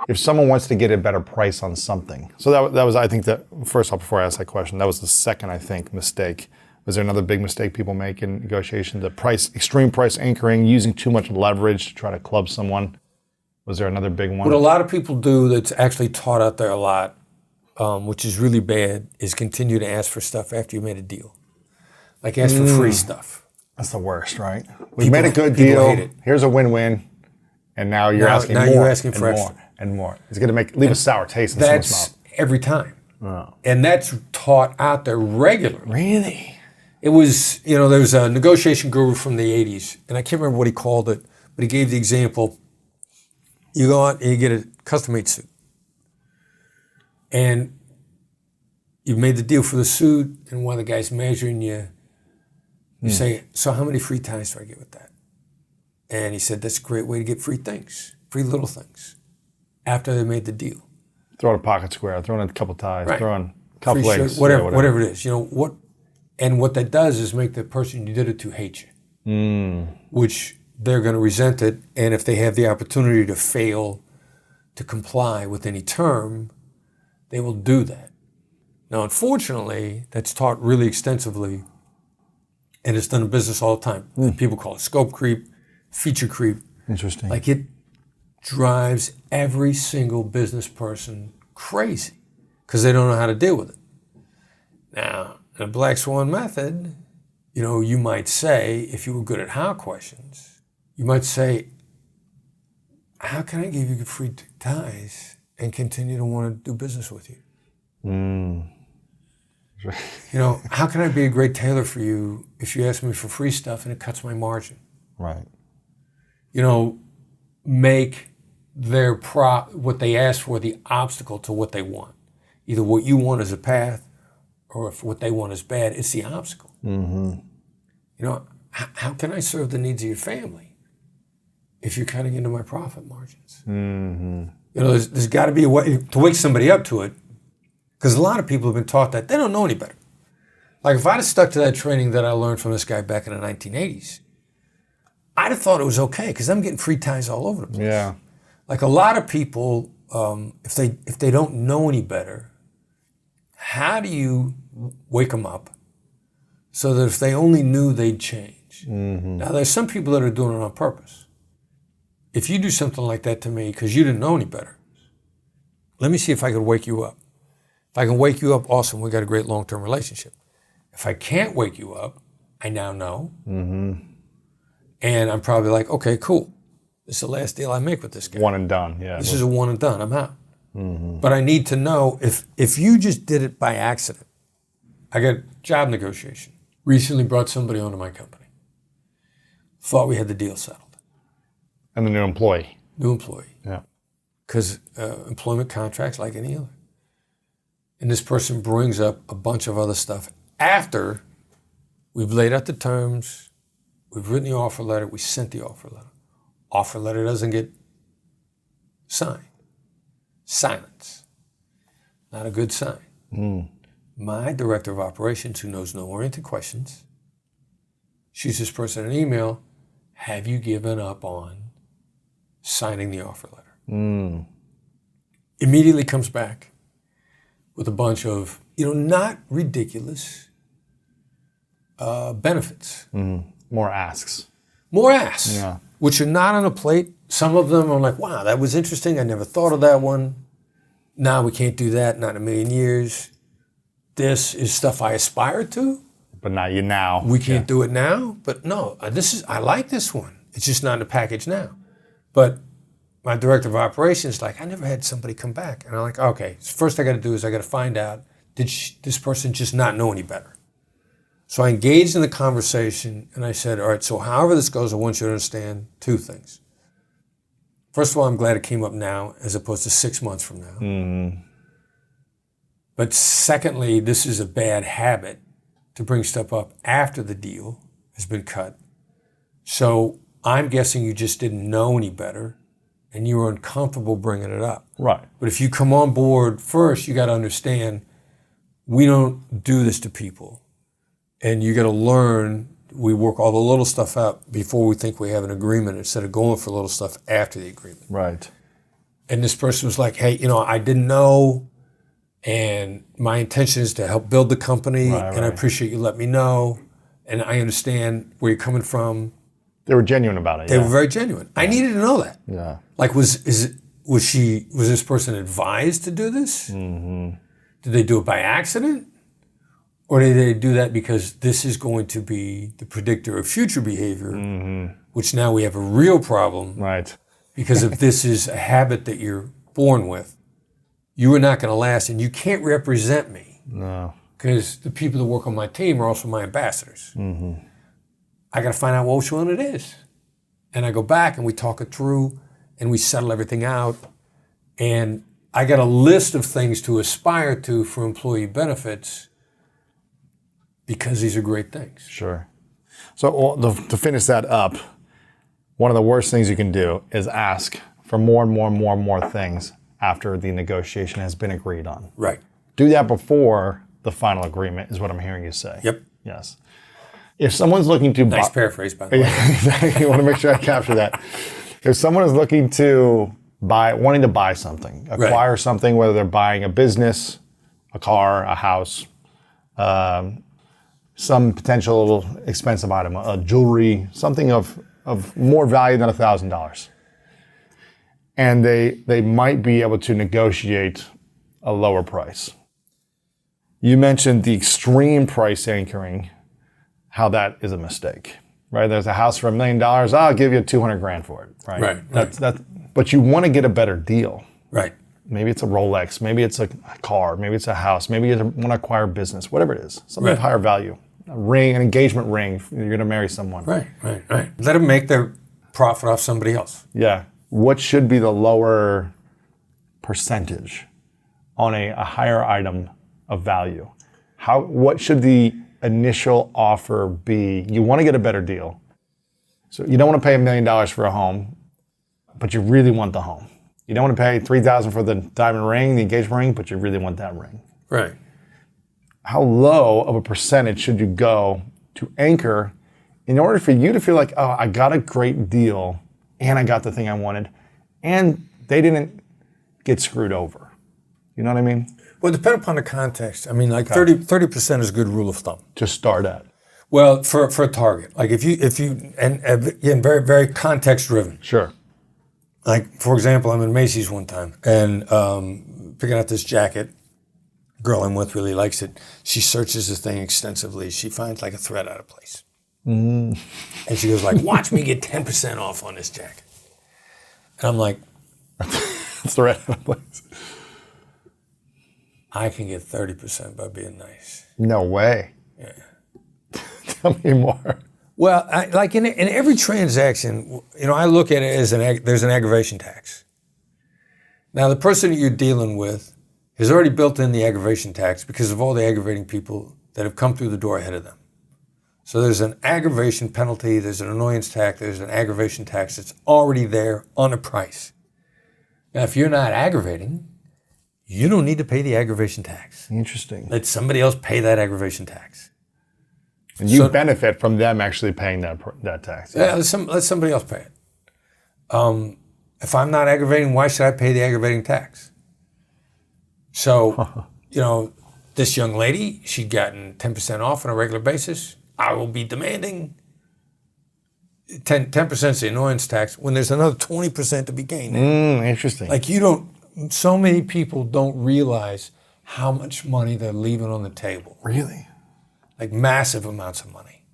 if someone wants to get a better price on something. So that was, I think, that first off, before I ask that question, that was the second, I think, mistake. Was there another big mistake people make in negotiation? The extreme price anchoring, using too much leverage to try to club someone. Was there another big one? What a lot of people do that's actually taught out there a lot, which is really bad, is continue to ask for stuff after you made a deal. Like ask for free stuff. That's the worst, right? We made a good deal. Hate it. Here's a win-win. And now you're asking more. Now you're asking for and more and more. It's going to leave a sour taste in someone's mouth. That's every time. Oh. And that's taught out there regularly. Really? It was, there's a negotiation guru from the 80s, and I can't remember what he called it, but he gave the example. You go out and you get a custom-made suit. And you've made the deal for the suit, and one of the guys measuring you, you say, so how many free ties do I get with that? And he said, that's a great way to get free things, free little things, after they made the deal. Throw in a pocket square, throw in a couple ties, right. throw in a couple legs. Whatever it is. And what that does is make the person you did it to hate you, which they're going to resent it. And if they have the opportunity to fail to comply with any term, they will do that. Now, unfortunately, that's taught really extensively, and it's done in business all the time. People call it scope creep, feature creep. Interesting. Like it drives every single business person crazy because they don't know how to deal with it. Now, in a black swan method, you might say, if you were good at how questions, you might say, how can I give you free ties and continue to want to do business with you? How can I be a great tailor for you if you ask me for free stuff and it cuts my margin? Right. Make their what they ask for the obstacle to what they want. Either what you want is a path, or if what they want is bad, it's the obstacle. How can I serve the needs of your family if you're cutting into my profit margins? There's got to be a way to wake somebody up to it, because a lot of people have been taught that they don't know any better. Like if I'd have stuck to that training that I learned from this guy back in the 1980s, I'd have thought it was okay because I'm getting free ties all over the place. Yeah. Like a lot of people, if they don't know any better, how do you wake them up so that if they only knew, they'd change? Now, there's some people that are doing it on purpose. If you do something like that to me because you didn't know any better, let me see if I could wake you up. If I can wake you up, awesome, we got a great long-term relationship. If I can't wake you up, I now know. And I'm probably like, okay, cool. This is the last deal I make with this guy. One and done, yeah. This is a one and done, I'm out. But I need to know if you just did it by accident. I got job negotiation. Recently brought somebody onto my company. Thought we had the deal settled. And the new employee. New employee. Yeah. Because employment contracts like any other. And this person brings up a bunch of other stuff after we've laid out the terms, we've written the offer letter, we sent the offer letter. Offer letter doesn't get signed. Silence. Not a good sign. My director of operations, who knows no oriented questions, shoots this person an email, have you given up on signing the offer letter? Immediately comes back with a bunch of, not ridiculous benefits. More asks. More asks, Yeah. which are not on a plate. Some of them are like, wow, that was interesting. I never thought of that one. No, we can't do that, not in a million years. This is stuff I aspire to. But not you now. We can't do it now, but no, I like this one. It's just not in the package now. But my director of operations is like, I never had somebody come back. And I'm like, okay, first I got to do is I got to find out, did this person just not know any better? So I engaged in the conversation and I said, all right, so however this goes, I want you to understand two things. First of all, I'm glad it came up now as opposed to 6 months from now. But secondly, this is a bad habit to bring stuff up after the deal has been cut. So I'm guessing you just didn't know any better and you were uncomfortable bringing it up. Right. But if you come on board first, you got to understand we don't do this to people. And you got to learn, we work all the little stuff out before we think we have an agreement instead of going for little stuff after the agreement. Right. And this person was like, hey, I didn't know, and my intention is to help build the company, and I appreciate you letting me know, and I understand where you're coming from. They were genuine about it. They were very genuine. I needed to know that. Yeah. Like, was this person advised to do this? Mm-hmm. Did they do it by accident? Or did they do that because this is going to be the predictor of future behavior, which now we have a real problem. Right. Because if this is a habit that you're born with, you are not going to last, and you can't represent me. No. Because the people that work on my team are also my ambassadors. Mm-hmm. I got to find out which one it is. And I go back and we talk it through and we settle everything out. And I got a list of things to aspire to for employee benefits because these are great things. Sure. So to finish that up, one of the worst things you can do is ask for more and more and more and more things after the negotiation has been agreed on. Right. Do that before the final agreement is what I'm hearing you say. Yep. Yes. If someone's looking to Nice paraphrase, by the way. Exactly. I want to make sure I capture that. If someone is looking to wanting to buy something, acquire something, whether they're buying a business, a car, a house, some potential expensive item, a jewelry, something of more value than $1,000. And they might be able to negotiate a lower price. You mentioned the extreme price anchoring, how that is a mistake, right? There's a house for $1 million. I'll give you $200,000 for it, right? Right. That's but you want to get a better deal. Right. Maybe it's a Rolex, maybe it's a car, maybe it's a house, maybe you want to acquire a business, whatever it is, something of higher value. A ring, an engagement ring, you're going to marry someone. Right. Let them make their profit off somebody else. Yeah. What should be the lower percentage on a higher item of value? What should the initial offer be? You want to get a better deal. So you don't want to pay $1 million for a home, but you really want the home. You don't want to pay $3,000 for the diamond ring, the engagement ring, but you really want that ring. Right. How low of a percentage should you go to anchor in order for you to feel like, oh, I got a great deal and I got the thing I wanted and they didn't get screwed over? You know what I mean? Well, depending upon the context. I mean, like 30% is a good rule of thumb. Just start at. Well, for a target, like if you and again, very, very context driven. Sure. Like, for example, I'm in Macy's one time and picking out this jacket. Girl I'm with really likes it. She searches the thing extensively. She finds like a thread out of place. And she goes like, watch me get 10% off on this jacket. And I'm like, Thread out of place. I can get 30% by being nice. No way. Yeah. Tell me more. Well, like in every transaction, I look at it as there's an aggravation tax. Now, the person that you're dealing with has already built in the aggravation tax because of all the aggravating people that have come through the door ahead of them. So there's an aggravation penalty, there's an annoyance tax, there's an aggravation tax that's already there on a price. Now, if you're not aggravating, you don't need to pay the aggravation tax. Interesting. Let somebody else pay that aggravation tax. And you benefit from them actually paying that tax. Yeah, let somebody else pay it. If I'm not aggravating, why should I pay the aggravating tax? So, this young lady, she'd gotten 10% off on a regular basis. I will be demanding 10% is the annoyance tax when there's another 20% to be gained. Interesting. Like so many people don't realize how much money they're leaving on the table. Really? Like massive amounts of money.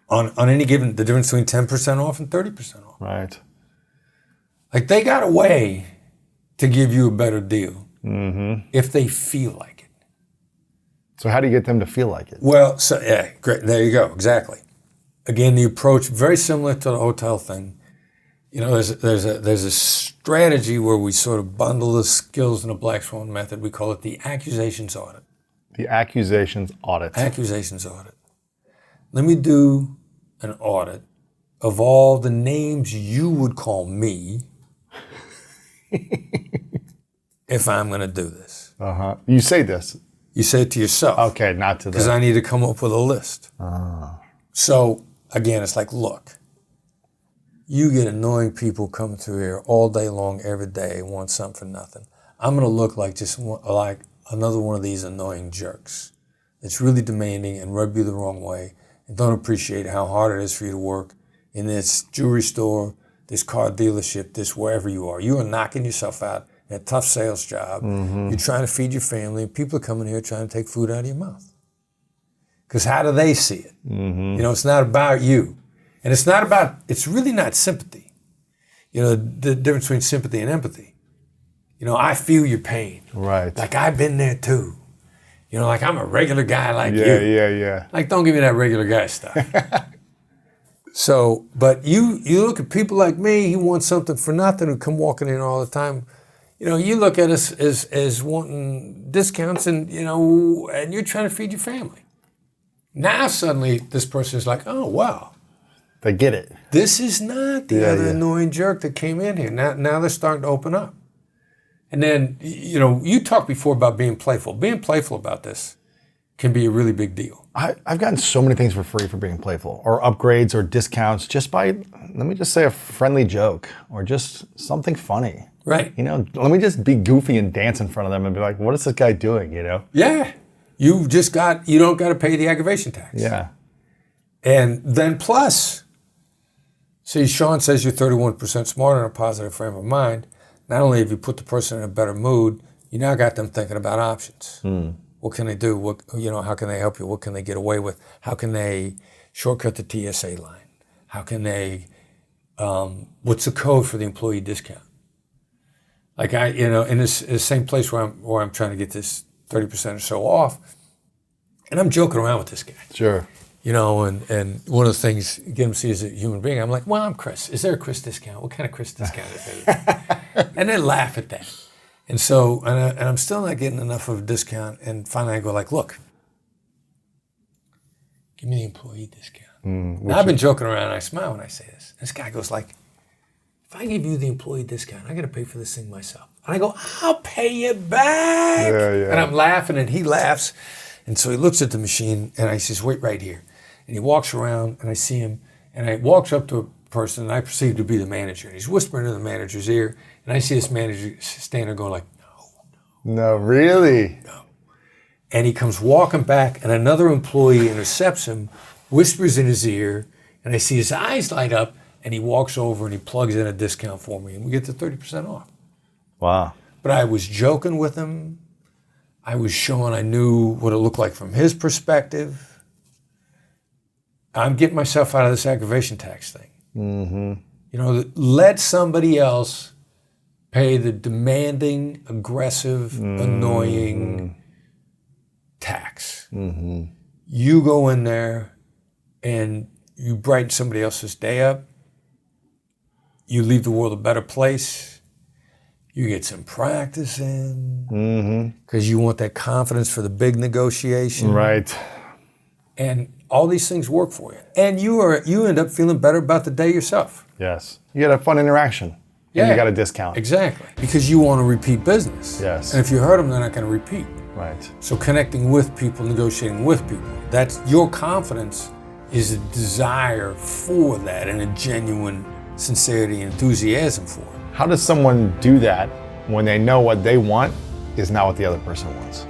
On any given, the difference between 10% off and 30% off. Right. Like they got a way to give you a better deal if they feel like it. So how do you get them to feel like it? Well, great. There you go. Exactly. Again, the approach very similar to the hotel thing. There's a strategy where we sort of bundle the skills in a black swan method. We call it the accusations audit. The accusations audit. Accusations audit. Let me do an audit of all the names you would call me if I'm going to do this. You say this. You say it to yourself. Okay, not to them. Because I need to come up with a list. So, again, it's like, look, You get annoying people coming through here all day long, every day, want something for nothing. I'm going to look like like another one of these annoying jerks that's really demanding and rub you the wrong way and don't appreciate how hard it is for you to work in this jewelry store, this car dealership, this wherever you are. You are knocking yourself out in a tough sales job. You're trying to feed your family. People are coming here trying to take food out of your mouth. Because how do they see it? You know, it's not about you. And it's really not sympathy. You know, the difference between sympathy and empathy. You know, I feel your pain. Right. Like I've been there too. You know, like I'm a regular guy like you. Yeah. Like don't give me that regular guy stuff. So, but you look at people like me who want something for nothing, who come walking in all the time. You know, you look at us as wanting discounts and, you know, and you're trying to feed your family. Now suddenly this person is like, oh, wow. They get it. This is not the other annoying jerk that came in here. Now they're starting to open up. And then, you know, you talked before about being playful. Being playful about this can be a really big deal. I've gotten so many things for free for being playful, or upgrades or discounts just by, let me just say, a friendly joke or just something funny. Right. You know, let me just be goofy and dance in front of them and be like, what is this guy doing, you know? Yeah. You don't got to pay the aggravation tax. Yeah. And then plus, see, Sean says you're 31% smarter in a positive frame of mind. Not only have you put the person in a better mood, you now got them thinking about options. What can they do? How can they help you? What can they get away with? How can they shortcut the TSA line? How can they, what's the code for the employee discount? Like in this same place where I'm trying to get this 30% or so off, and I'm joking around with this guy. Sure. You know, and one of the things, get him to see as a human being, I'm like, well, I'm Chris. Is there a Chris discount? What kind of Chris discount is there? And they laugh at that. And so, and I'm still not getting enough of a discount. And finally I go like, look, give me the employee discount. Now I've been joking around and I smile when I say this. This guy goes like, if I give you the employee discount, I got to pay for this thing myself. And I go, I'll pay you back. Yeah. And I'm laughing and he laughs. And so he looks at the machine and I says, wait right here. And he walks around and I see him and I walks up to a person and I perceive to be the manager. And he's whispering in the manager's ear. And I see this manager standing there going like, No, really? no. And he comes walking back and another employee intercepts him, whispers in his ear, and I see his eyes light up and he walks over and he plugs in a discount for me and we get the 30% off. Wow. But I was joking with him. I was showing I knew what it looked like from his perspective. I'm getting myself out of this aggravation tax thing. You know, let somebody else pay the demanding, aggressive, annoying tax. You go in there and you brighten somebody else's day up. You leave the world a better place. You get some practice in because you want that confidence for the big negotiation. Right. And all these things work for you. And you end up feeling better about the day yourself. Yes. You get a fun interaction. Yeah. And you got a discount. Exactly. Because you want to repeat business. Yes. And if you hurt them, they're not going to repeat. Right. So connecting with people, negotiating with people, that's your confidence is a desire for that and a genuine sincerity and enthusiasm for it. How does someone do that when they know what they want is not what the other person wants?